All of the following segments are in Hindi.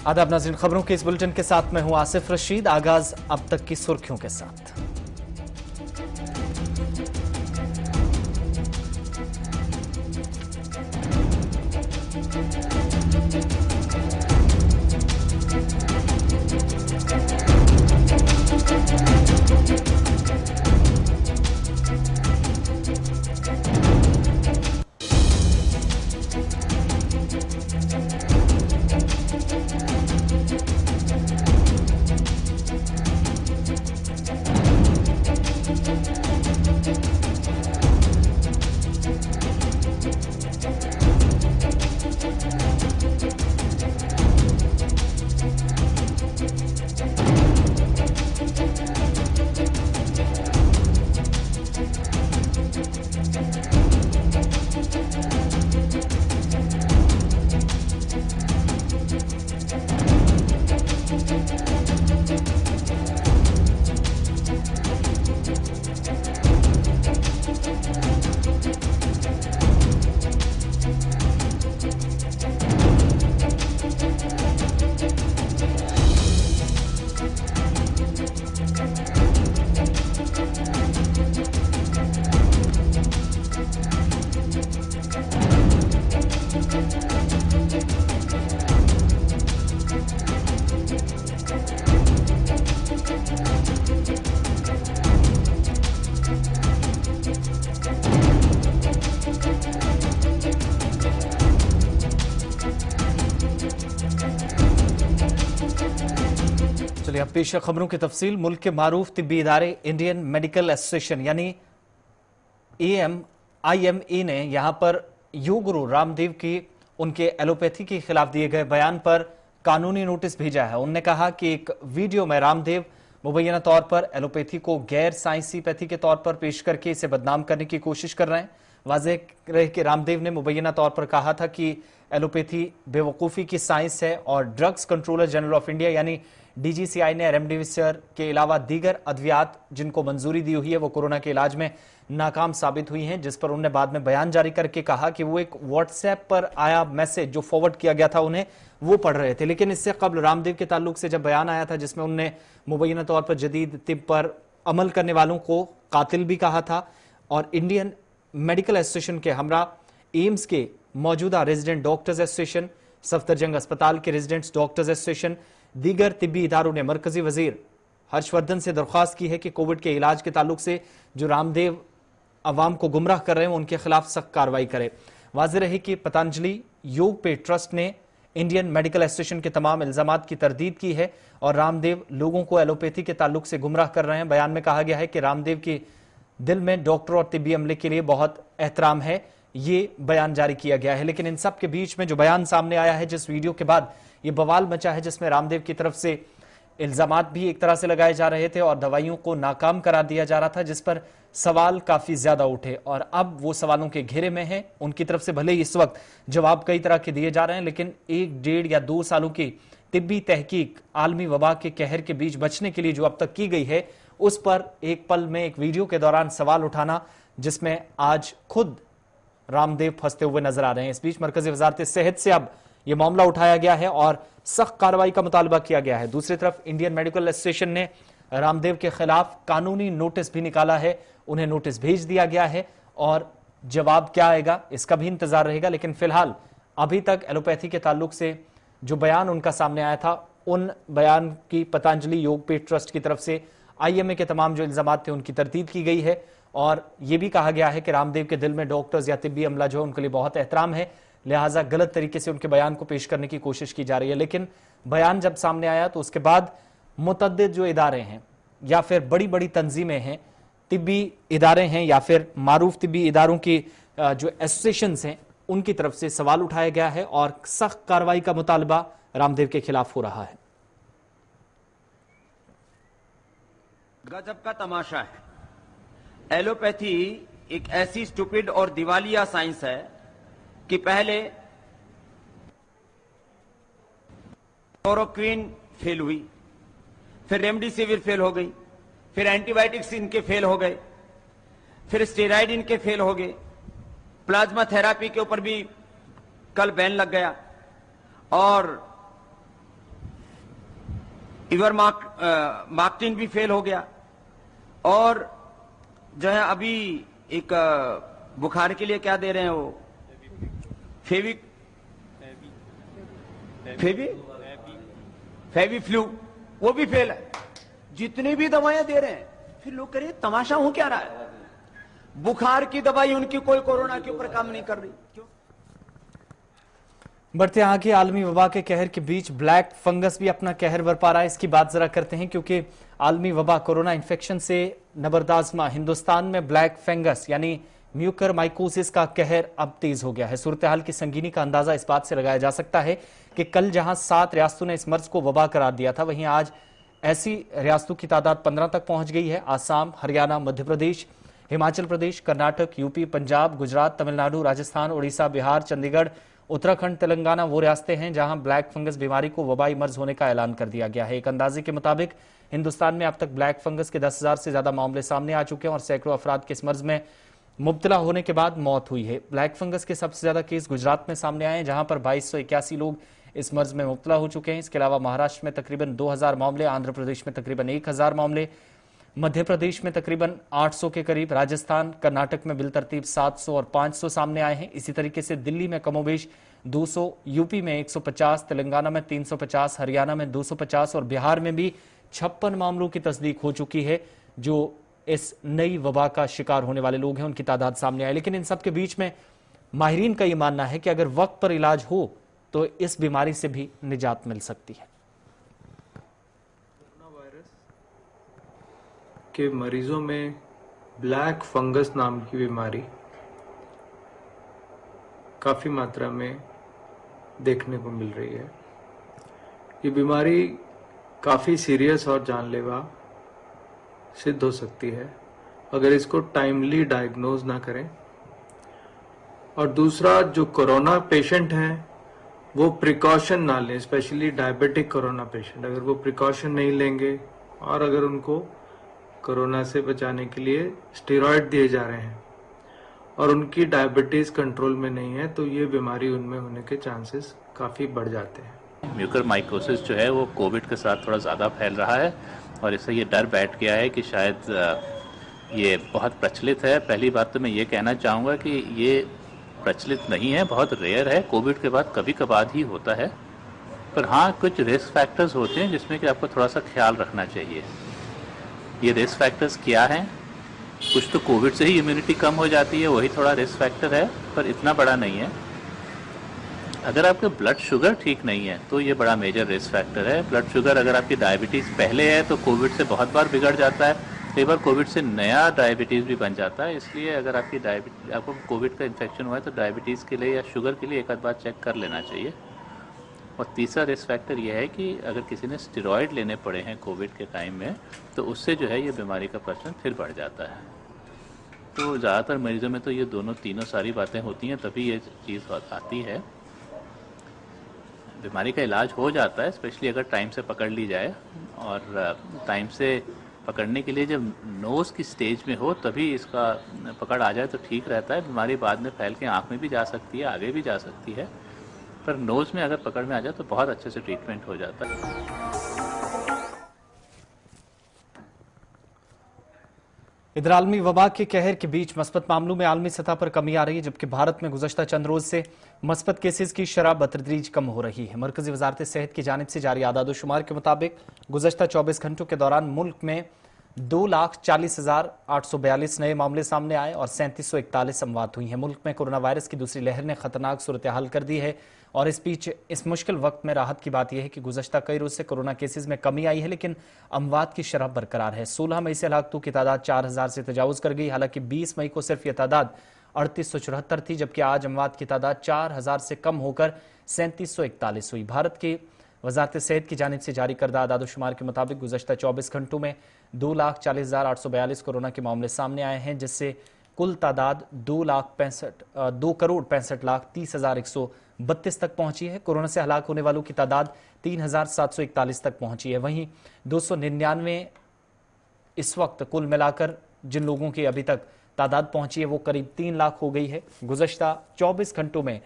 आदाब नाज़रीन, खबरों के इस बुलेटिन के साथ मैं हूं आसिफ रशीद। आगाज अब तक की सुर्खियों के साथ। चलिए अब पेश है खबरों की तफसील। मुल्क के मारूफ तिब्बी इदारे इंडियन मेडिकल एसोसिएशन यानी IME ने यहां पर योग गुरु रामदेव की उनके एलोपैथी के खिलाफ दिए गए बयान पर कानूनी नोटिस भेजा है। उन्होंने कहा कि एक वीडियो में रामदेव मुबैना तौर पर एलोपैथी को गैर साइंसी पैथी के तौर पर पेश करके इसे बदनाम करने की कोशिश कर रहे हैं। वाज़ेह रहे कि रामदेव ने मुबैना तौर पर कहा था कि एलोपैथी बेवकूफ़ी की साइंस है और drugs controller general of India यानी DGCI ने रेमडेसिविर के अलावा दीगर अद्वियात जिनको मंजूरी दी हुई है वो कोरोना के इलाज में नाकाम साबित हुई हैं, जिस पर उन्होंने बाद में बयान जारी करके कहा कि वो एक व्हाट्सएप पर आया मैसेज जो फॉरवर्ड किया गया था उन्हें वो पढ़ रहे थे। लेकिन इससे कबल रामदेव के ताल्लुक से जब बयान आया था जिसमें उन्होंने मुबैना तौर पर जदीद तिब पर अमल करने वालों को कातिल भी कहा था और इंडियन मेडिकल एसोसिएशन के हमरा एम्स के मौजूदा रेजिडेंट डॉक्टर्स एसोसिएशन, सफदरजंग अस्पताल के रेजिडेंट्स डॉक्टर्स एसोसिएशन, दीगर तिब्बी इदारों ने मरकजी वजीर हर्षवर्धन से दरख्वास्त की है कि कोविड के इलाज के ताल्लुक से जो रामदेव अवाम को गुमराह कर रहे हैं उनके खिलाफ सख्त कार्रवाई करे। वाज़ेह रही कि पतंजलि योग पे ट्रस्ट ने इंडियन मेडिकल एसोसिएशन के तमाम इल्जामात की तरदीद की है और रामदेव लोगों को एलोपैथी के ताल्लुक से गुमराह कर रहे हैं। बयान में कहा गया है कि रामदेव के दिल में डॉक्टर और तिब्बी अमले के लिए बहुत एहतराम है, ये बयान जारी किया गया है। लेकिन इन सब के बीच में जो बयान सामने आया है, जिस वीडियो के बाद ये बवाल मचा है, जिसमें रामदेव की तरफ से इल्जामात भी एक तरह से लगाए जा रहे थे और दवाइयों को नाकाम करार दिया जा रहा था, जिस पर सवाल काफी ज्यादा उठे और अब वो सवालों के घेरे में हैं। उनकी तरफ से भले ही इस वक्त जवाब कई तरह के दिए जा रहे हैं, लेकिन 1, 1.5 या 2 सालों की तिब्बी तहकीक आलमी वबा के कहर के बीच बचने के लिए जो अब तक की गई है, उस पर एक पल में एक वीडियो के दौरान सवाल उठाना, जिसमें आज खुद रामदेव फंसते हुए नजर आ रहे हैं। इस बीच मरकजी वजारत सेहत से अब यह मामला उठाया गया है और सख्त कार्रवाई का मुतालबा किया गया है। दूसरी तरफ इंडियन मेडिकल एसोसिएशन ने रामदेव के खिलाफ कानूनी नोटिस भी निकाला है, उन्हें नोटिस भेज दिया गया है और जवाब क्या आएगा इसका भी इंतजार रहेगा। लेकिन फिलहाल अभी तक एलोपैथी के ताल्लुक से जो बयान उनका सामने आया था, उन बयान की पतंजलि योग पीठ ट्रस्ट की तरफ से IMA के तमाम जो इल्जामात थे उनकी तरदीद की गई है और यह भी कहा गया है कि रामदेव के दिल में डॉक्टर्स या तिब्बी अमला जो है उनके लिए बहुत एहतराम है, लिहाजा गलत तरीके से उनके बयान को पेश करने की कोशिश की जा रही है। लेकिन बयान जब सामने आया तो उसके बाद मुतअद्दिद जो इदारे हैं या फिर बड़ी बड़ी तंजीमें हैं, तिब्बी इदारे हैं या फिर मारूफ तिब्बी इदारों की जो एसोसिएशंस हैं, उनकी तरफ से सवाल उठाया गया है और सख्त कार्रवाई का मुतालबा रामदेव के खिलाफ हो रहा है। गजब का तमाशा है। एलोपैथी एक ऐसी स्टूपिड और दिवालिया साइंस है कि पहले क्लोरोक्विन फेल हुई, फिर रेमडेसिविर फेल हो गई, फिर एंटीबायोटिक्स इनके फेल हो गए, फिर स्टेरॉइड इनके फेल हो गए, प्लाज्मा थेरापी के ऊपर भी कल बैन लग गया और फीवर मार्केटिंग भी फेल हो गया, और जो है अभी एक बुखार के लिए क्या दे रहे हैं वो फेवी फ्लू, वो भी फेल है। जितनी भी दवाएं दे रहे हैं, फिर लोग कह रहे हैं तमाशा हो क्या रहा है, बुखार की दवाई उनकी कोई कोरोना के ऊपर काम नहीं कर रही, क्यों? बढ़ते आगे आलमी वबा के कहर के बीच ब्लैक फंगस भी अपना कहर बरपा रहा है। इसकी बात जरा करते हैं, क्योंकि आलमी वबा कोरोना इन्फेक्शन से नबरदाजमा हिंदुस्तान में ब्लैक फंगस यानी म्यूकर माइकोसिस का कहर अब तेज हो गया है। सूरत हाल की संगीनी का अंदाजा इस बात से लगाया जा सकता है कि कल जहां 7 रियासतों ने इस मर्ज को वबा करार दिया था, वहीं आज ऐसी रियासतों की तादाद 15 तक पहुंच गई है। आसाम, हरियाणा, मध्य प्रदेश, हिमाचल प्रदेश, कर्नाटक, यूपी, पंजाब, गुजरात, तमिलनाडु, राजस्थान, उड़ीसा, बिहार, चंडीगढ़, उत्तराखंड, तेलंगाना वो रियासतें हैं जहां ब्लैक फंगस बीमारी को वबाई मर्ज होने का ऐलान कर दिया गया है। एक अंदाजे के मुताबिक हिंदुस्तान में अब तक ब्लैक फंगस के 10,000 से ज्यादा मामले सामने आ चुके हैं और सैकड़ों अफराद के इस मर्ज में मुब्तला होने के बाद मौत हुई है। ब्लैक फंगस के सबसे ज्यादा केस गुजरात में सामने आए हैं, जहां पर 2281 लोग इस मर्ज में मुब्तला हो चुके हैं। इसके अलावा महाराष्ट्र में तकरीबन 2000 मामले, आंध्र प्रदेश में तकरीबन 1000 मामले, मध्य प्रदेश में तकरीबन 800 के करीब, राजस्थान, कर्नाटक में बिलतरतीब 700 और 500 सामने आए हैं। इसी तरीके से दिल्ली में कमोबेश 200, यूपी में 150, तेलंगाना में 350, हरियाणा में 250 और बिहार में भी 56 मामलों की तस्दीक हो चुकी है। जो इस नई वबा का शिकार होने वाले लोग हैं उनकी तादाद सामने आई। लेकिन इन सब के बीच में माहिरीन का यह मानना है कि अगर वक्त पर इलाज हो तो इस बीमारी से भी निजात मिल सकती है। कोरोना वायरस के मरीजों में ब्लैक फंगस नाम की बीमारी काफी मात्रा में देखने को मिल रही है। ये बीमारी काफी सीरियस और जानलेवा सिद्ध हो सकती है अगर इसको टाइमली डायग्नोज ना करें। और दूसरा, जो कोरोना पेशेंट हैं वो प्रिकॉशन ना लें, स्पेशली डायबिटिक कोरोना पेशेंट, अगर वो प्रिकॉशन नहीं लेंगे और अगर उनको कोरोना से बचाने के लिए स्टेरॉइड दिए जा रहे हैं और उनकी डायबिटीज कंट्रोल में नहीं है, तो ये बीमारी उनमें होने के चांसेस काफी बढ़ जाते हैं। म्यूकर माइकोसिस जो है वो कोविड के साथ थोड़ा ज़्यादा फैल रहा है और इससे ये डर बैठ गया है कि शायद ये बहुत प्रचलित है। पहली बात तो मैं ये कहना चाहूँगा कि ये प्रचलित नहीं है, बहुत रेयर है, कोविड के बाद कभी कभार ही होता है। पर हाँ, कुछ रिस्क फैक्टर्स होते हैं जिसमें कि आपको थोड़ा सा ख्याल रखना चाहिए। ये रिस्क फैक्टर्स क्या हैं? कुछ तो कोविड से ही इम्यूनिटी कम हो जाती है, वही थोड़ा रिस्क फैक्टर है, पर इतना बड़ा नहीं है। अगर आपका ब्लड शुगर ठीक नहीं है तो ये बड़ा मेजर रिस्क फैक्टर है। ब्लड शुगर, अगर आपकी डायबिटीज़ पहले है तो कोविड से बहुत बार बिगड़ जाता है, कई बार कोविड से नया डायबिटीज़ भी बन जाता है। इसलिए अगर आपको कोविड का इन्फेक्शन हुआ है तो डायबिटीज़ के लिए या शुगर के लिए एक आध बार चेक कर लेना चाहिए। और तीसरा रिस्क फैक्टर यह है कि अगर किसी ने स्टेरॉइड लेने पड़े हैं कोविड के टाइम में तो उससे जो है ये बीमारी का प्रचलन फिर बढ़ जाता है। तो ज़्यादातर मरीजों में तो ये तीनों सारी बातें होती हैं, तभी ये चीज़ आती है। बीमारी का इलाज हो जाता है, स्पेशली अगर टाइम से पकड़ ली जाए, और टाइम से पकड़ने के लिए जब नोज़ की स्टेज में हो तभी इसका पकड़ आ जाए तो ठीक रहता है। बीमारी बाद में फैल के आँख में भी जा सकती है, आगे भी जा सकती है, पर नोज़ में अगर पकड़ में आ जाए तो बहुत अच्छे से ट्रीटमेंट हो जाता है। इधर आलमी वबा के कहर के बीच मस्बत मामलों में आलमी सतह पर कमी आ रही है, जबकि भारत में गुज़श्ता चंद रोज से मस्बत केसेस की शरह बतदरीज कम हो रही है। मरकजी वजारत सेहत की जानिब से जारी आदाद-ओ-शुमार के मुताबिक गुज़श्ता 24 घंटों के दौरान मुल्क में 2,40,842 नए मामले सामने आए और 3741 अमवात हुई हैं। मुल्क में कोरोना वायरस की दूसरी लहर ने खतरनाक सूरत हाल कर दी है और इस बीच इस मुश्किल वक्त में राहत की बात यह है कि गुज़श्ता कई रोज से कोरोना केसेस में कमी आई है, लेकिन अमवात की शरह बरकरार है। 16 मई से हलाकतों की तादाद 4000 से तजावुज कर गई। हालांकि 20 मई को सिर्फ यह तादाद 3874 थी, जबकि आज अमवात की तादाद 4000 से कम होकर 3741 हुई। भारत की वजारत सेहत की जानिब से जारी करदा आदाद-ओ-शुमार के मुताबिक गुज़श्ता 24 घंटों में 2,40,842 कोरोना के मामले सामने आए हैं, जिससे कुल तादाद 2,65,30,132 तक पहुंची है। कोरोना से हलाक होने वालों की तादाद 3,741 तक पहुंची है। वहीं 299 इस वक्त कुल मिलाकर जिन लोगों की अभी तक तादाद पहुंची है वो करीब 3 लाख हो गई है। गुज़श्ता 24 घंटों में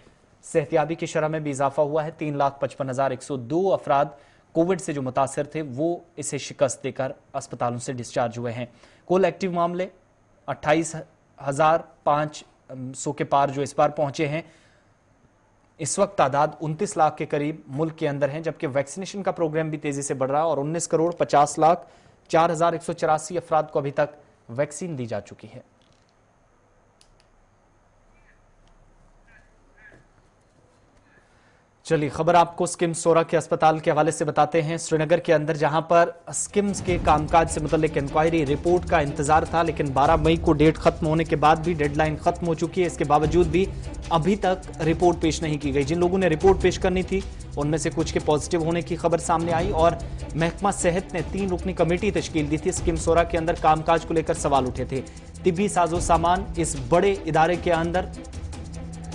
सेहतियाबी की शरह में भी इजाफा हुआ है। 3,55,102 अफराद कोविड से जो मुतासर थे वो इसे शिकस्त देकर अस्पतालों से डिस्चार्ज हुए हैं। कुल एक्टिव मामले 28,500 के पार जो इस बार पहुंचे हैं। इस वक्त तादाद 29 लाख के करीब मुल्क के अंदर है, जबकि वैक्सीनेशन का प्रोग्राम भी तेजी से बढ़ रहा है और 19,50,04,184 अफराद को अभी तक वैक्सीन दी जा चुकी है। चलिए खबर आपको स्किम्स सोरा के अस्पताल के हवाले से बताते हैं। श्रीनगर के अंदर जहां पर स्किम्स के कामकाज से मुतल्लिक इंक्वायरी रिपोर्ट का इंतजार था, लेकिन 12 मई को डेट खत्म होने के बाद भी डेडलाइन खत्म हो चुकी है। इसके बावजूद भी अभी तक रिपोर्ट पेश नहीं की गई। जिन लोगों ने रिपोर्ट पेश करनी थी उनमें से कुछ के पॉजिटिव होने की खबर सामने आई और महकमा सेहत ने 3 रुकनी कमेटी तश्कील दी थी। स्किम्स सोरा के अंदर कामकाज को लेकर सवाल उठे थे। तिब्बी साजो सामान इस बड़े इदारे के अंदर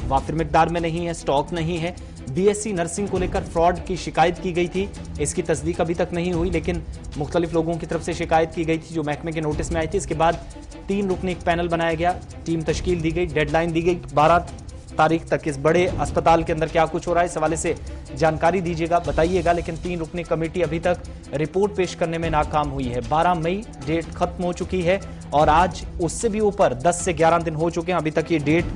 वाफिर मिकदार में नहीं है, स्टॉक नहीं है। बीएससी नर्सिंग को लेकर फ्रॉड की शिकायत की गई थी, इसकी तस्दीक अभी तक नहीं हुई, लेकिन मुख्तलिफ लोगों की तरफ से शिकायत की गई थी जो महकमे के नोटिस में आई थी। इसके बाद 3 रुकनी एक पैनल बनाया गया, टीम तश्कील दी गई, डेडलाइन दी गई 12 तारीख तक। इस बड़े अस्पताल के अंदर क्या कुछ हो रहा है इस हवाले से जानकारी दीजिएगा, बताइएगा। लेकिन 3 रुकनी कमेटी अभी तक रिपोर्ट पेश करने में नाकाम हुई है। 12 मई डेट खत्म हो चुकी है और आज उससे भी ऊपर 10 से 11 दिन हो चुके हैं। अभी तक ये डेट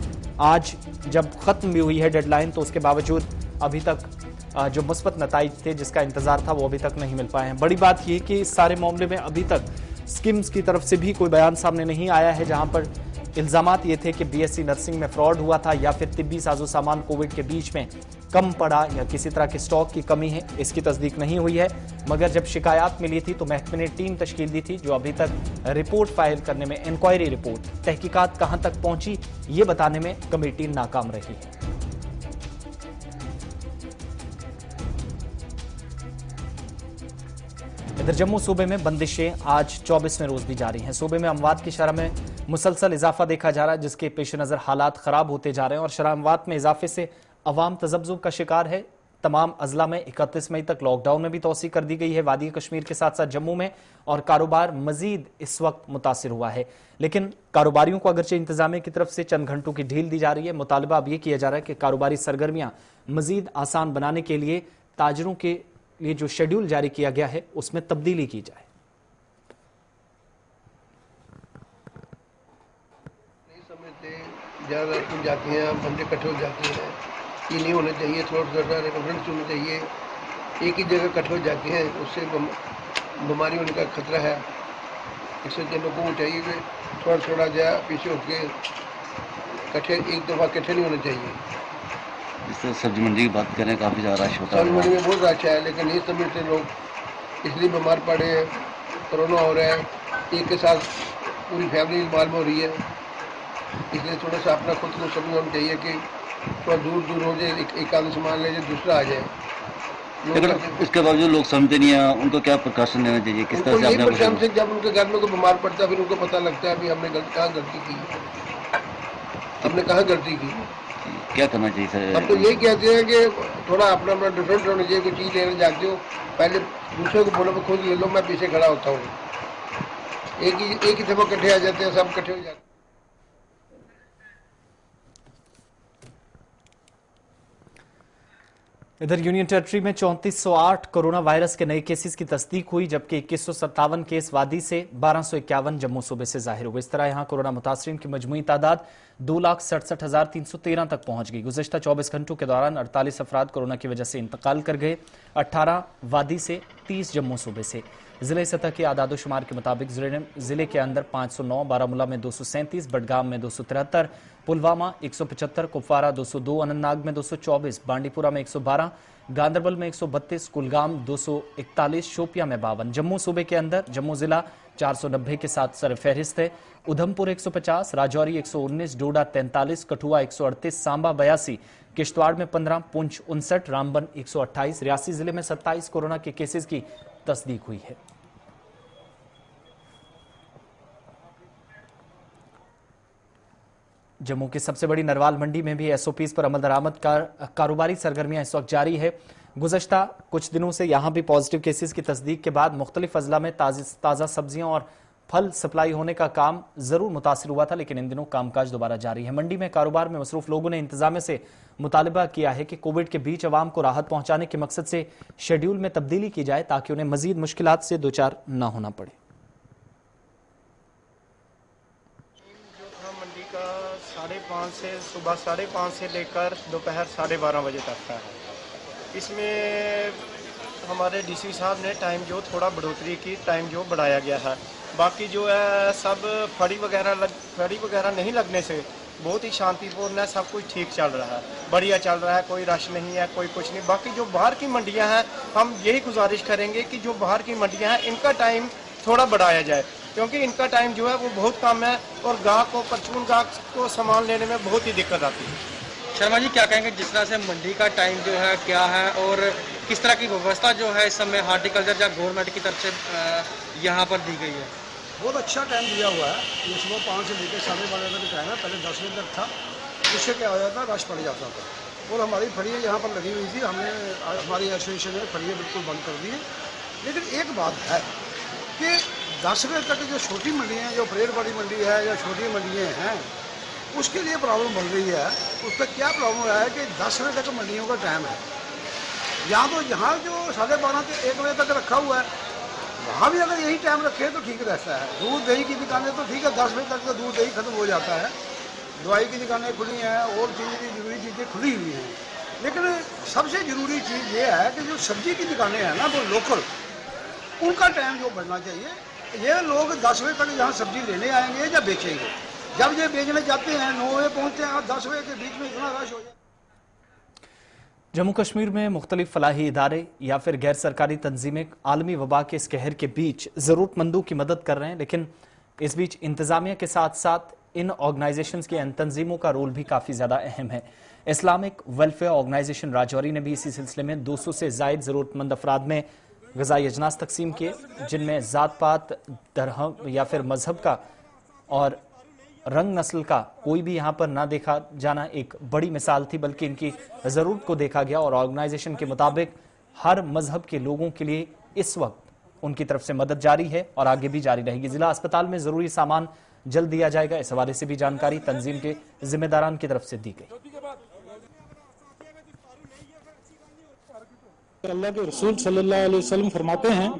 आज जब खत्म भी हुई है डेडलाइन, तो उसके बावजूद अभी तक जो मुस्बत नताइज थे जिसका इंतजार था वो अभी तक नहीं मिल पाए हैं। बड़ी बात यह कि इस सारे मामले में अभी तक स्किम्स की तरफ से भी कोई बयान सामने नहीं आया है, जहां पर इल्जामात ये थे कि बीएससी नर्सिंग में फ्रॉड हुआ था या फिर तिब्बी साजो सामान कोविड के बीच में कम पड़ा या किसी तरह के स्टॉक की कमी है, इसकी तस्दीक नहीं हुई है। मगर जब शिकायत मिली थी तो महकमे ने टीम तश्कील दी थी जो अभी तक रिपोर्ट फाइल करने में, इंक्वायरी रिपोर्ट, तहकीकात कहां तक पहुंची ये बताने में कमेटी नाकाम रही है। इधर जम्मू सूबे में बंदिशें आज 24वें रोज भी जारी हैं। सूबे में अमवात की शरह में मुसलसल इजाफा देखा जा रहा है, जिसके पेश नजर हालात खराब होते जा रहे हैं और शरह अमवात में इजाफे से अवाम तजब्जुब का शिकार है। तमाम अजला में 31 मई तक लॉकडाउन में भी तोसी कर दी गई है, वादी कश्मीर के साथ साथ जम्मू में, और कारोबार मजीद इस वक्त मुतासिर हुआ है। लेकिन कारोबारियों को अगरचे इंतजामिया की तरफ से चंद घंटों की ढील दी जा रही है। मुतालबा अब यह किया जा रहा है कि कारोबारी सरगर्मियां मजीद आसान बनाने के लिए ताजरों के लिए जो शेड्यूल जारी किया गया है उसमें तब्दीली की जाए। नहीं समझते, ज़्यादा जाती हैं, बंदे इकट्ठे हो जाते हैं, ये नहीं होना चाहिए। थोड़ा रेफरेंस होना चाहिए। एक ही जगह इकट्ठे हो जाते हैं, उससे बीमारी होने का खतरा है। इससे लोगों को चाहिए कि थोड़ा जाए पीछे होकर इकट्ठे, एक दफ़ा इकट्ठे नहीं होना चाहिए। इससे सब्जी मंडी की बात करें, काफ़ी ज़्यादा रश होता है। सब्जी मंडी में बहुत रश है, लेकिन नहीं समझते लोग, इसलिए बीमार पड़े हैं। कोरोना हो रहा है, एक के साथ पूरी फैमिली बीमार हो रही है। इसलिए थोड़ा सा अपना खुद को समझ होना चाहिए कि थोड़ा दूर हो जाए, एक आदमी सामान ले जाए, दूसरा आ जाए। लेकिन इसके बावजूद लोग समझते नहीं है, उनको क्या प्रिकॉशन लेना चाहिए, किस तरह से से जब उनके घर में कोई बीमार पड़ता है फिर उनको पता लगता है अभी हमने कहाँ गलती की, हमने कहाँ गलती की, क्या करना चाहिए सर। अब तो यही कहते हैं कि थोड़ा अपना डिफरेंट होना चाहिए। कोई चीज़ लेने जाते हो पहले दूसरे को बोलो खुद ले लो, मैं पीछे खड़ा होता हूँ। एक ही दफा इकट्ठे आ जाते हैं, सब इकट्ठे हो जाते हैं। इधर यूनियन टेरिटरी में 3408 कोरोना वायरस के नए केसेस की तस्दीक हुई, जबकि 2157 केस वादी से, 1251 जम्मू सूबे से जाहिर हुए। इस तरह यहां कोरोना मुतासरीन की मजमूई तादाद 2,67,313 तक पहुंच गई। गुज़श्ता 24 घंटों के दौरान 48 अफराद कोरोना की वजह से इंतकाल कर गए, 18 वादी से, 30 जम्मू सूबे से। जिले सतह के आदादोशुमार के मुताबिक जिले के अंदर 509, बारामूला में 237, बडगाम में 273, पुलवामा 175, कुपवारा 202, अनंतनाग में 224, बांडीपुरा में 112, गांदरबल में 132, कुलगाम 241, शोपिया में 52। जम्मू सूबे के अंदर जम्मू जिला 490 के साथ सरफहरिस्त है। उधमपुर 150, राजौरी 119, डोडा 43, कठुआ 138, सांबा 82, किश्तवाड़ में 15, पुंछ 59, रामबन 128, रियासी जिले में 27 कोरोना के केसेस की तस्दीक हुई है। जम्मू की सबसे बड़ी नरवाल मंडी में भी एसओपीज पर अमल दरामद कारोबारी सरगर्मियां इस वक्त जारी है। गुज़श्ता कुछ दिनों से यहां भी पॉजिटिव केसेस की तस्दीक के बाद मुख्तलिफ अजला में ताज़ा सब्जियां और फल सप्लाई होने का काम जरूर मुतासिर हुआ था, लेकिन इन दिनों कामकाज दोबारा जारी है। मंडी में कारोबार में मसरूफ लोगों ने इंतजामिया से मुतालबा किया है कि कोविड के बीच अवाम को राहत पहुंचाने के मकसद से शेड्यूल में तब्दीली की जाए ताकि उन्हें मजीद मुश्किलात से दो चार न होना पड़े। मंडी का 5:30 से सुबह 5:30 से लेकर दोपहर 12:30 बजे तक का है। इसमें हमारे डीसी साहब ने टाइम जो थोड़ा बढ़ोतरी की, टाइम जो बढ़ाया गया है। बाकी जो है सब फड़ी वगैरह नहीं लगने से बहुत ही शांतिपूर्ण है, सब कुछ ठीक चल रहा है, बढ़िया चल रहा है, कोई रश नहीं है, कोई कुछ नहीं। बाकी जो बाहर की मंडियां हैं, हम यही गुजारिश करेंगे कि जो बाहर की मंडियां हैं इनका टाइम थोड़ा बढ़ाया जाए, क्योंकि इनका टाइम जो है वो बहुत कम है और गाहक को, परचून गाहक को सामान लेने में बहुत ही दिक्कत आती है। शर्मा जी क्या कहेंगे, जिस तरह से मंडी का टाइम जो है क्या है और किस तरह की व्यवस्था जो है इस समय हार्टिकल्चर या गवर्नमेंट की तरफ से यहाँ पर दी गई है? बहुत अच्छा टाइम दिया हुआ है। ये सुबह 5 से लेकर 12:30 तक टाइम है। पहले 10 बजे तक था, उससे क्या हो जाता, रश पड़ जाता था। और हमारी फड़ियाँ यहाँ पर लगी हुई थी, हमने हमारी एसोसिएशन ने फड़ियाँ बिल्कुल बंद कर दी है। लेकिन एक बात है कि 10 बजे तक जो छोटी मंडी हैं, जो परेड बड़ी मंडी है या छोटी मंडियाँ हैं, उसके लिए प्रॉब्लम बन रही है। उस पर क्या प्रॉब्लम रहा है कि 10 बजे तक मंडियों का टाइम है। यहाँ तो यहाँ जो 12:30 से 1 बजे तक रखा हुआ है, वहाँ भी अगर यही टाइम रखे तो ठीक रहता है। दूध दही की दुकानें तो ठीक है, 10 बजे तक तो दूध दही खत्म हो जाता है। दवाई की दुकानें खुली हैं और जरूरी चीज़ें खुली हुई हैं। लेकिन सबसे ज़रूरी चीज़ ये है कि जो सब्जी की दुकानें हैं ना, वो लोकल, उनका टाइम जो बढ़ना चाहिए। ये लोग 10 बजे तक यहाँ सब्जी लेने आएंगे या बेचेंगे। जब ये बेचने जाते हैं 9 बजे पहुँचते हैं और 10 बजे के बीच में इतना रश हो जाए। जम्मू कश्मीर में मुख्तलिफ फलाही इदारे या फिर गैर सरकारी तंजीमें आलमी वबा के इस कहर के बीच ज़रूरतमंदों की मदद कर रहे हैं, लेकिन इस बीच इंतजामिया के साथ साथ इन ऑर्गेनाइजेशंस की इन तंजीमों का रोल भी काफ़ी ज़्यादा अहम है। इस्लामिक वेलफेयर ऑर्गेनाइजेशन राजौरी ने भी इसी सिलसिले में 200 से ज़ायद ज़रूरतमंद अफराद में ग़िज़ाई अजनास तकसीम किए, जिनमें ज़ात पात, धर्म या फिर मजहब का और रंग नस्ल का कोई भी यहाँ पर ना देखा जाना एक बड़ी मिसाल थी, बल्कि इनकी ज़रूरत को देखा गया और ऑर्गेनाइजेशन के मुताबिक हर मजहब के लोगों के लिए इस वक्त उनकी तरफ से मदद जारी है और आगे भी जारी रहेगी। जिला अस्पताल में ज़रूरी सामान जल्द दिया जाएगा। इस हवाले से भी जानकारी तंजीम के जिम्मेदारान की तरफ से दी गई। अल्लाह के रसूल सल्लल्लाहु अलैहि वसल्लम फरमाते हैं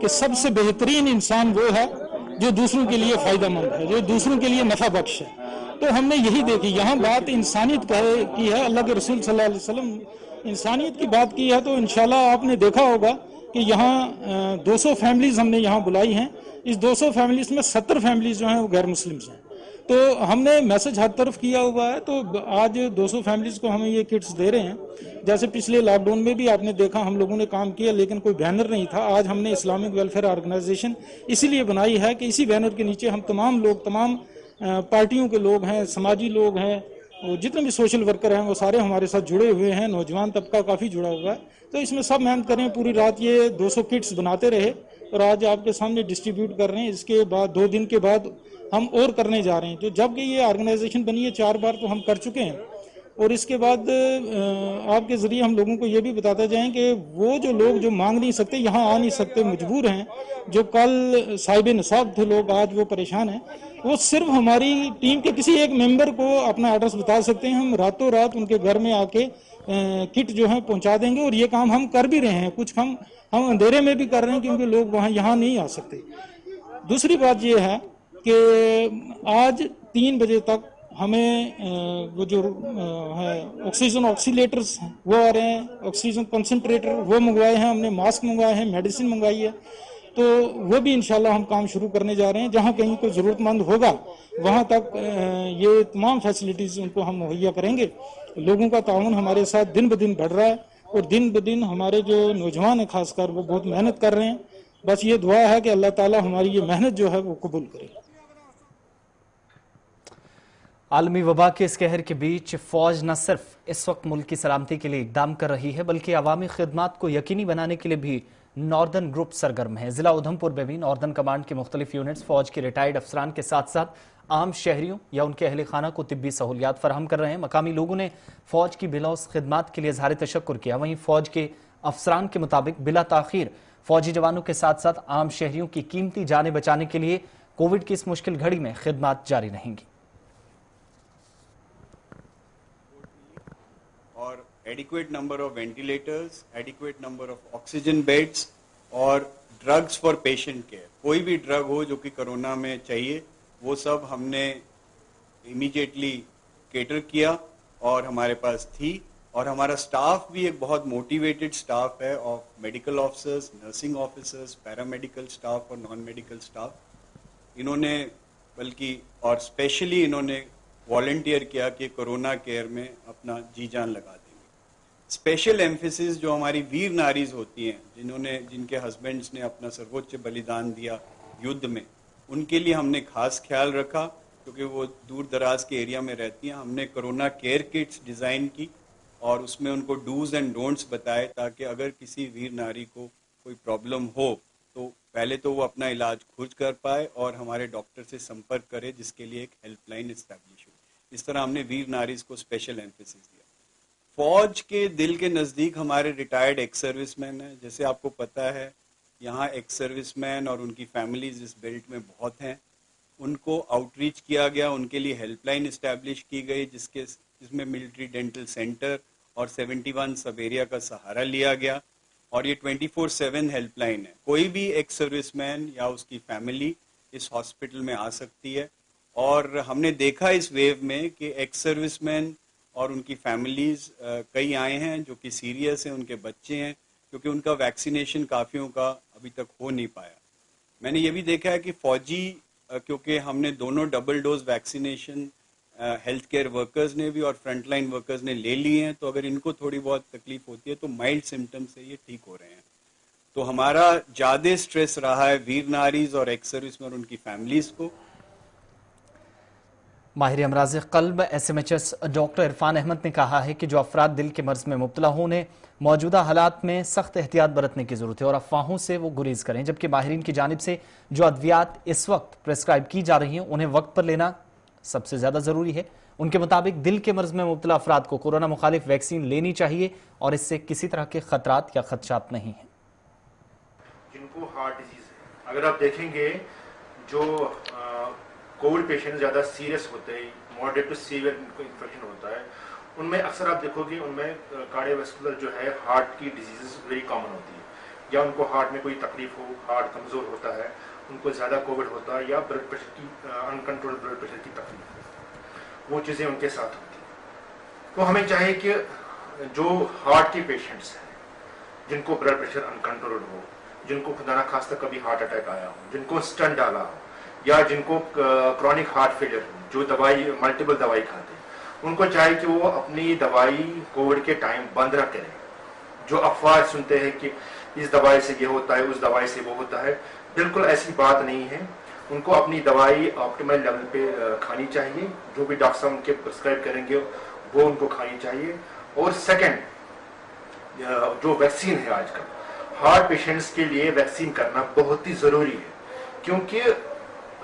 कि सबसे बेहतरीन इंसान वो है जो दूसरों के लिए फायदेमंद है, जो दूसरों के लिए नफा बख्श है। तो हमने यही देखी, यहाँ बात इंसानियत की है। अल्लाह के रसूल सल्लल्लाहु अलैहि वसल्लम इंसानियत की बात की है। तो इंशाल्लाह आपने देखा होगा कि यहाँ 200 फैमिलीज हमने यहाँ बुलाई हैं। इस 200 फैमिलीज में 70 फैमिलीज जो हैं वो गैर मुस्लिम्स हैं। तो हमने मैसेज हर तरफ किया हुआ है। तो आज 200 फैमिलीज को हमें ये किट्स दे रहे हैं। जैसे पिछले लॉकडाउन में भी आपने देखा हम लोगों ने काम किया, लेकिन कोई बैनर नहीं था। आज हमने इस्लामिक वेलफेयर ऑर्गेनाइजेशन इसीलिए बनाई है कि इसी बैनर के नीचे हम तमाम लोग, तमाम पार्टियों के लोग हैं, समाजी लोग हैं, वो जितने भी सोशल वर्कर हैं वो सारे हमारे साथ जुड़े हुए हैं। नौजवान तबका काफ़ी जुड़ा हुआ है। तो इसमें सब मेहनत करें, पूरी रात ये 200 किट्स बनाते रहे और आज आपके सामने डिस्ट्रीब्यूट कर रहे हैं। इसके बाद 2 दिन के बाद हम और करने जा रहे हैं। तो जब कि ये ऑर्गेनाइजेशन बनी है 4 बार तो हम कर चुके हैं। और इसके बाद आपके ज़रिए हम लोगों को ये भी बताते जाएं कि वो जो लोग जो मांग नहीं सकते, यहाँ आ नहीं सकते, मजबूर हैं, जो कल साहिब निसाब थे लोग, आज वो परेशान हैं, वो सिर्फ हमारी टीम के किसी एक मेंबर को अपना एड्रेस बता सकते हैं। हम रातों रात उनके घर में आके किट जो है पहुंचा देंगे। और ये काम हम कर भी रहे हैं। कुछ हम अंधेरे में भी कर रहे हैं क्योंकि लोग वहाँ यहाँ नहीं आ सकते। दूसरी बात ये है कि आज 3 बजे तक हमें वो जो है ऑक्सीजन ऑक्सीलेटर्स वो आ रहे हैं, ऑक्सीजन कंसंट्रेटर वो मंगवाए हैं हमने, मास्क मंगवाए हैं, मेडिसिन मंगवाई है। तो वो भी इंशाल्लाह हम काम शुरू करने जा रहे हैं। जहाँ कहीं कोई ज़रूरतमंद होगा वहाँ तक ये तमाम फैसिलिटीज़ उनको हम मुहैया करेंगे। लोगों का ताउन हमारे साथ दिन ब दिन बढ़ रहा है और दिन ब दिन हमारे जो नौजवान हैं खासकर वो बहुत मेहनत कर रहे हैं। बस ये दुआ है कि अल्लाह ताला हमारी ये मेहनत जो है वो कबूल करे। आलमी वबा के इस कहर के बीच फौज न सिर्फ इस वक्त मुल्क की सलामती के लिए इकदाम कर रही है, बल्कि अवामी खिदमात को यकीनी बनाने के लिए भी नॉर्दर्न ग्रुप सरगर्म है। जिला उधमपुर में भी नॉर्दर्न कमांड के मुख्तलिफ यूनिट्स फौज के रिटायर्ड अफसरान के साथ साथ आम शहरियों या उनके अहल खाना को तिब्बी सहूलियात फराहम कर रहे हैं। मकामी लोगों ने फौज की बिलौस खिदमात के लिए इजहार तशक्कुर किया। वहीं फौज के अफसरान के मुताबिक बिला ताखीर फौजी जवानों के साथ साथ आम शहरियों की कीमती जानें बचाने के लिए कोविड की इस मुश्किल घड़ी में खिदमत जारी रहेंगी। और adequate number of ventilators, adequate number of oxygen beds और ड्रग्स फॉर पेशेंट केयर। कोई भी ड्रग हो जो कि कोरोना में चाहिए, वो सब हमने इमीडिएटली केटर किया और हमारे पास थी। और हमारा स्टाफ भी एक बहुत मोटिवेटेड स्टाफ है of medical officers, nursing officers, paramedical staff और नॉन मेडिकल स्टाफ। इन्होंने बल्कि और स्पेशली इन्होंने वॉलंटियर किया कि कोरोना केयर में अपना जी जान लगा देंगे। स्पेशल एम्फेसिस जो हमारी वीर नारीज होती हैं, जिनके हस्बैंड्स ने अपना सर्वोच्च बलिदान दिया युद्ध में, उनके लिए हमने खास ख्याल रखा क्योंकि वो दूर दराज के एरिया में रहती हैं। हमने कोरोना केयर किट्स डिज़ाइन की और उसमें उनको डूज एंड डोंट्स बताए ताकि अगर किसी वीर नारी को कोई प्रॉब्लम हो तो पहले तो वो अपना इलाज खुद कर पाए और हमारे डॉक्टर से संपर्क करे, जिसके लिए एक हेल्पलाइन इस्टेब्लिश हुई। इस तरह हमने वीर नारीज को स्पेशल एम्फेसिस दिया। फौज के दिल के नज़दीक हमारे रिटायर्ड एक्स सर्विसमैन हैं। जैसे आपको पता है, यहाँ एक्स सर्विसमैन और उनकी फैमिलीज इस बेल्ट में बहुत हैं। उनको आउटरीच किया गया, उनके लिए हेल्पलाइन इस्टेब्लिश की गई जिसमें मिलिट्री डेंटल सेंटर और 71 सब एरिया का सहारा लिया गया। और ये 24/7 हेल्पलाइन है। कोई भी एक्स सर्विसमैन या उसकी फैमिली इस हॉस्पिटल में आ सकती है। और हमने देखा इस वेव में कि एक्स सर्विसमैन और उनकी फैमिलीज कई आए हैं जो कि सीरियस हैं, उनके बच्चे हैं, क्योंकि उनका वैक्सीनेशन काफ़ियों का अभी तक हो नहीं पाया। मैंने ये भी देखा है कि फौजी, क्योंकि हमने दोनों double dose vaccination health care workers ने भी और फ्रंटलाइन वर्कर्स ने ले लिए हैं, तो अगर इनको थोड़ी बहुत तकलीफ होती है तो माइल्ड सिम्टम्स से ये ठीक हो रहे हैं। तो हमारा ज़्यादा स्ट्रेस रहा है वीर नारीज और एक्स सर्विस में और उनकी फैमिलीज को। माहिर अमराज क़ल्ब SMHS डॉक्टर इरफान अहमद ने कहा है कि जो अफराद दिल के मर्ज में मुब्तला हो, उन्हें मौजूदा हालात में सख्त एहतियात बरतने की जरूरत है और अफवाहों से वो गुरेज करें। जबकि माहिरीन की जानिब से जो अद्वियात इस वक्त प्रेस्क्राइब की जा रही हैं, उन्हें वक्त पर लेना सबसे ज्यादा जरूरी है। उनके मुताबिक दिल के मर्ज में मुब्तला अफराद को कोरोना मुखालिफ वैक्सीन लेनी चाहिए और इससे किसी तरह के खतरात या खदशात नहीं है। जिनको हार्ट डिजीज है, अगर आप देखेंगे जो कोविड पेशेंट ज़्यादा सीरियस होते हैं, मॉडरेट टू सीवियर इन्फेक्शन होता है, उनमें अक्सर आप देखोगे उनमें कार्डियोवैस्कुलर जो है हार्ट की डिजीजेस वेरी कॉमन होती है। या उनको हार्ट में कोई तकलीफ हो, हार्ट कमज़ोर होता है, उनको ज़्यादा कोविड होता है, या ब्लड प्रेशर की अनकंट्रोल ब्लड प्रेशर की तकलीफ हो, वो चीज़ें उनके साथ होती हैं। तो हमें चाहिए कि जो हार्ट के पेशेंट्स हैं, जिनको ब्लड प्रेशर अनकंट्रोल्ड हो, जिनको खुदा ना खास्ता कभी हार्ट अटैक आया हो, जिनको स्टंट डाला हो, या जिनको क्रॉनिक हार्ट फेलियर हो, जो दवाई मल्टीपल दवाई खाते हैं, उनको चाहिए कि वो अपनी दवाई कोविड के टाइम बंद ना करें। जो अफवाह सुनते हैं कि इस दवाई से ये होता है, उस दवाई से वो होता है, बिल्कुल ऐसी बात नहीं है। उनको अपनी दवाई ऑप्टिमल लेवल पे खानी चाहिए, जो भी डॉक्टर साहब उनके प्रिस्क्राइब करेंगे वो उनको खानी चाहिए। और सेकंड, जो वैक्सीन है आजकल, हार्ट पेशेंट्स के लिए वैक्सीन करना बहुत ही ज़रूरी है, क्योंकि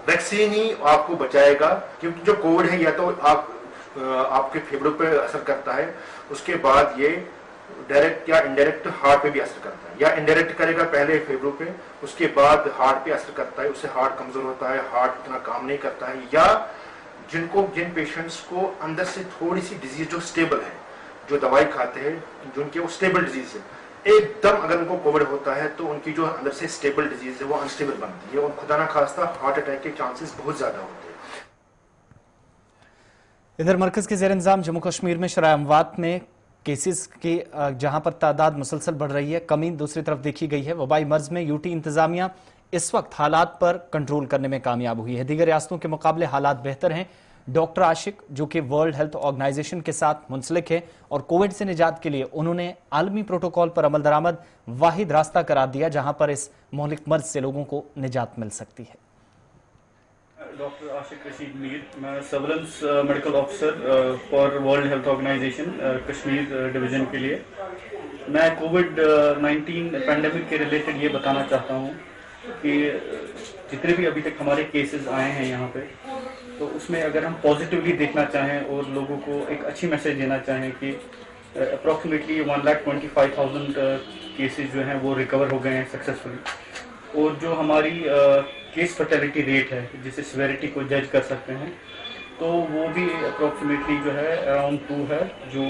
वैक्सीन ही आपको बचाएगा। क्योंकि जो कोविड है, या तो आपके फेफड़ों पे असर करता है, उसके बाद ये डायरेक्ट या इनडायरेक्ट हार्ट पे भी असर करता है, या इनडायरेक्ट करेगा पहले फेफड़ों पे, उसके बाद हार्ट पे असर करता है, उससे हार्ट कमजोर होता है, हार्ट इतना काम नहीं करता है। या जिन पेशेंट्स को अंदर से थोड़ी सी डिजीज जो स्टेबल है, जो दवाई खाते हैं, जिनके वो स्टेबल डिजीज है, एकदम अगर उनको कोविड होता है तो उनकी जो अंदर से स्टेबल डिजीज है वो अनस्टेबल बनती है और खुदा ना खास्ता हार्ट अटैक के चांसेस बहुत ज्यादा होते हैं। इधर मरकज के ज़ेर इंतजाम जम्मू कश्मीर में शराय अमवात में केसेस की जहां पर तादाद मुसलसल बढ़ रही है, कमी दूसरी तरफ देखी गई है। वबाई मर्ज में यूटी इंतजामिया इस वक्त हालात पर कंट्रोल करने में कामयाब हुई है। दीगर रियासतों के मुकाबले हालात बेहतर हैं। डॉक्टर आशिक, जो कि वर्ल्ड हेल्थ ऑर्गेनाइजेशन के साथ मुंसलिक है और कोविड से निजात के लिए उन्होंने आलमी प्रोटोकॉल पर अमल दरामद वाहिद रास्ता करार दिया जहां पर इस मोहलिक मर्ज से लोगों को निजात मिल सकती है। डॉक्टर आशिक रशीद मीर, मैं surveillance medical officer for World Health Organization Kashmir division के लिए। मैं कोविड-19 पैंडेमिक के रिलेटेड ये बताना चाहता हूँ कि जितने भी अभी तक हमारे केसेस आए हैं यहाँ पे, तो उसमें अगर हम पॉजिटिवली देखना चाहें और लोगों को एक अच्छी मैसेज देना चाहें कि अप्रॉक्सीमेटली 1,25,000 केसेस जो हैं वो रिकवर हो गए हैं सक्सेसफुली। और जो हमारी केस फर्टिलिटी रेट है जिसे सिवेरिटी को जज कर सकते हैं, तो वो भी अप्रोक्सीमेटली जो है अराउंड 2 है, जो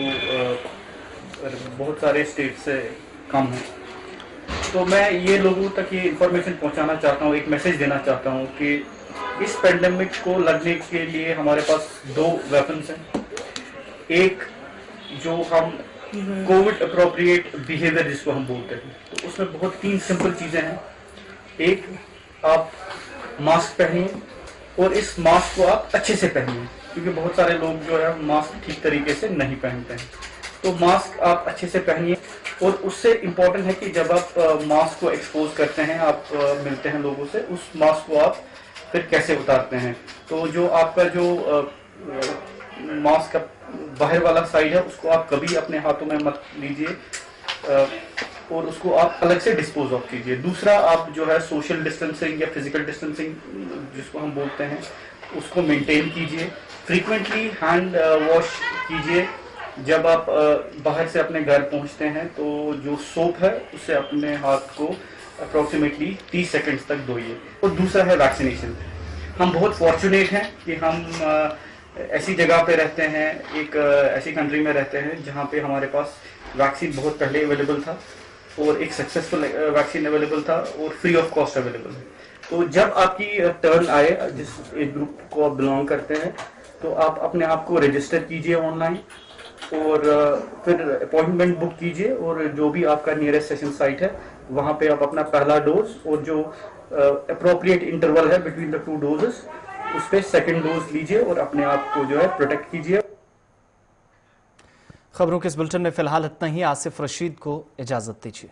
बहुत सारे स्टेट से कम है। तो मैं ये लोगों तक ये इन्फॉर्मेशन पहुंचाना चाहता हूँ, एक मैसेज देना चाहता हूँ कि इस पेंडेमिक को लड़ने के लिए हमारे पास 2 वेपन्स हैं। एक जो हम कोविड अप्रोप्रिएट बिहेवियर जिसको हम बोलते हैं, तो उसमें बहुत 3 सिंपल चीज़ें हैं। एक, आप मास्क पहनिए और इस मास्क को आप अच्छे से पहनिए, क्योंकि बहुत सारे लोग जो है मास्क ठीक तरीके से नहीं पहनते हैं। तो मास्क आप अच्छे से पहनिए, और उससे इम्पोर्टेंट है कि जब आप मास्क को एक्सपोज करते हैं, आप मिलते हैं लोगों से, उस मास्क को आप फिर कैसे उतारते हैं। तो जो आपका जो मास्क का बाहर वाला साइड है उसको आप कभी अपने हाथों में मत लीजिए, और उसको आप अलग से डिस्पोज ऑफ कीजिए। दूसरा, आप जो है सोशल डिस्टेंसिंग या फिजिकल डिस्टेंसिंग जिसको हम बोलते हैं उसको मेंटेन कीजिए। फ्रीक्वेंटली हैंड वॉश कीजिए। जब आप बाहर से अपने घर पहुंचते हैं तो जो सोप है उससे अपने हाथ को अप्रोक्सीमेटली 30 सेकंड्स तक धोइए। और दूसरा है वैक्सीनेशन। हम बहुत फॉर्चुनेट हैं कि हम ऐसी जगह पे रहते हैं, एक ऐसी कंट्री में रहते हैं जहाँ पे हमारे पास वैक्सीन बहुत पहले अवेलेबल था, और एक सक्सेसफुल वैक्सीन अवेलेबल था, और फ्री ऑफ कॉस्ट अवेलेबल है। तो जब आपकी टर्न आए, जिस एज ग्रुप को आप बिलोंग करते हैं, तो आप अपने आप को रजिस्टर कीजिए ऑनलाइन, और फिर अपॉइंटमेंट बुक कीजिए, और जो भी आपका नियरेस्ट सेशन साइट है वहाँ पे आप अपना पहला डोज और जो अप्रोप्रिएट इंटरवल है बिटवीन द 2 डोजेस उस पे सेकंड डोज लीजिए, और अपने आप को जो है प्रोटेक्ट कीजिए। खबरों के इस बुलेटिन में फिलहाल इतना ही। आसिफ रशीद को इजाजत दीजिए।